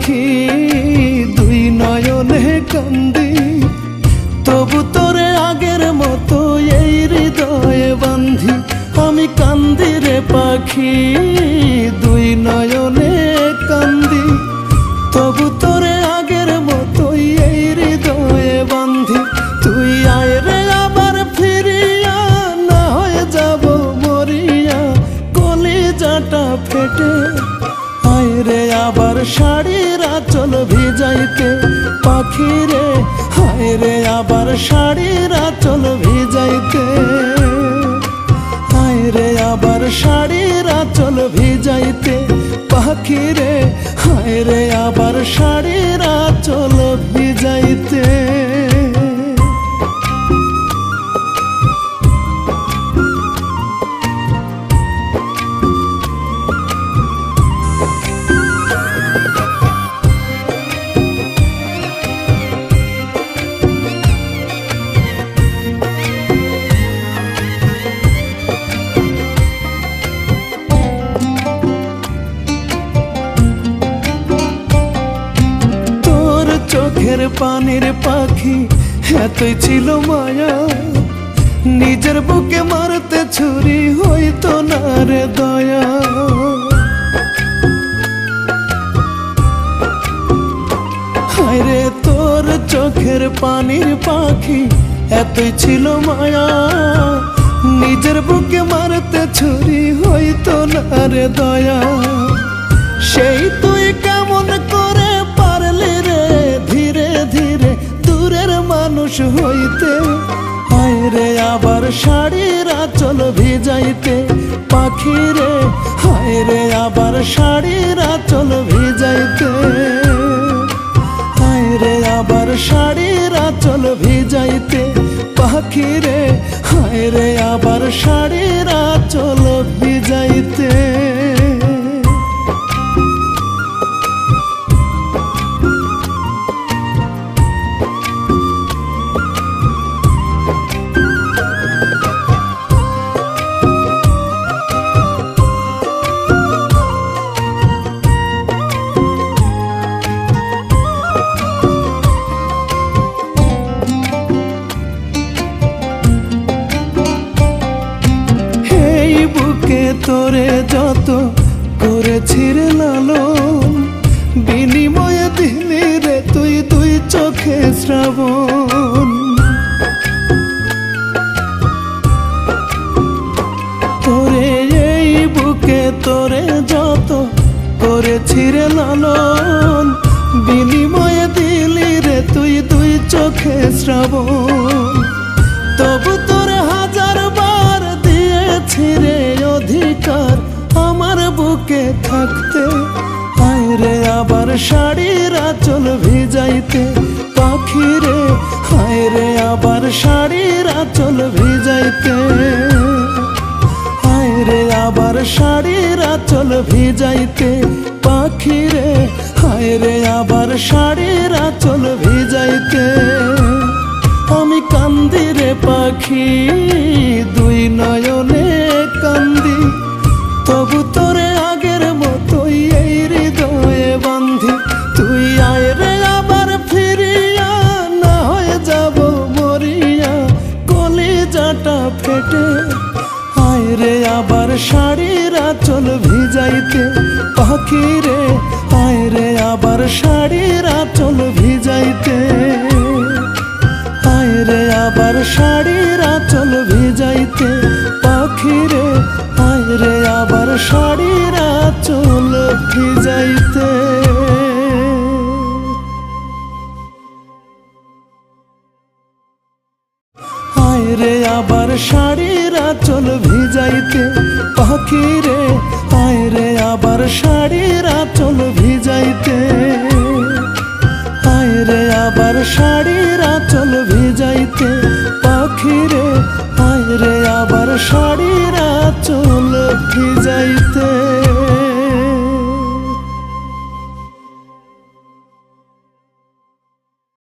পাখি দুই নয়নে কান্দি, তবু তোরে আগের মতো এই হৃদয়ে বান্ধি। আমি কান্দি রে পাখি দুই নয়নে কান্দি, তবু তোরে আগের মতোই এই হৃদয়ে বান্ধি। তুই আয় রে আবার ফিরিয়া, না হয়ে যাব মরিয়া কলিজাটা ফেটে। আয় রে আবার শাড়ির আঁচল ভিজাইতে পাখি রে, আয় রে আবার শাড়ির আঁচল ভিজাইতে। আয় রে আবার শাড়ির আঁচল ভিজাইতে পাখি রে, আয় রে আবার শাড়ির আঁচল ভিজাইতে। চোখের পানির পাখি এতই ছিল মায়া, নিজের বুকে মারতে ছুরি হইতো না রে দয়া। হায় রে তোর চোখের পানির পাখি এতই ছিল মায়া, নিজের বুকে মারতে ছুরি হইতো না রে দয়া। সেই তুই কেমন করে পারলি রে ধীরে ধীরে দূরের মানুষ হইতে। আয় রে আবার শাড়ির আঁচল ভিজাইতে পাখি রে, আয় রে আবার শাড়ির আঁচল ভিজাইতে। আয় রে আবার শাড়ির আঁচল ভিজাইতে পাখি রে, আয় রে আবার শাড়ির আঁচল ভিজাইতে। তোরে যত করেছি রে লালন, বিনিময়ে দিলি রে তুই দুই চোখে শ্রাবণ। তোরে এই বুকে তোরে যত করেছি রে লালন, বিনিময়ে দিলি রে তুই দুই চোখে শ্রাবণ। তবু তোরে হাজার বার দিয়েছি রে অধিকার আমার বুকে থাকতে। আয় রে আবার শাড়ির আঁচল ভিজাইতে পাখি রে, আয় রে আবার শাড়ির আঁচল ভিজাইতে। আয় রে আবার শাড়ির আঁচল ভিজাইতে পাখি রে, আয় রে আবার শাড়ির আঁচল ভিজাইতে। আমি কান্দি রে পাখি দুই নয়নে কান্দি, তবু তোরে আগের মতোই এই হৃদয়ে বান্ধি। তুই আয় রে আবার ফিরিয়া, না হয়ে যাব মরিয়া কলিজাটা ফেটে। আয় রে আবার শাড়ির আঁচল ভিজাইতে পাখি রে, আয় রে আবার শাড়ির আঁচল ভিজাইতে। আয় রে আবার শাড়ির আঁচল ভিজাইতে পাখি রে, আয় রে আবার শাড়ির আঁচল ভিজাইতে। আয় রে আবার শাড়ির আঁচল ভিজাইতে পাখি রে, আয় রে আবার শাড়ির আঁচল ভিজাইতে। আয় রে আবার শাড়ির আঁচল ভিজাইতে পাখি রে, আয় রে আবার শাড়ির আঁচল ভিজাইতে।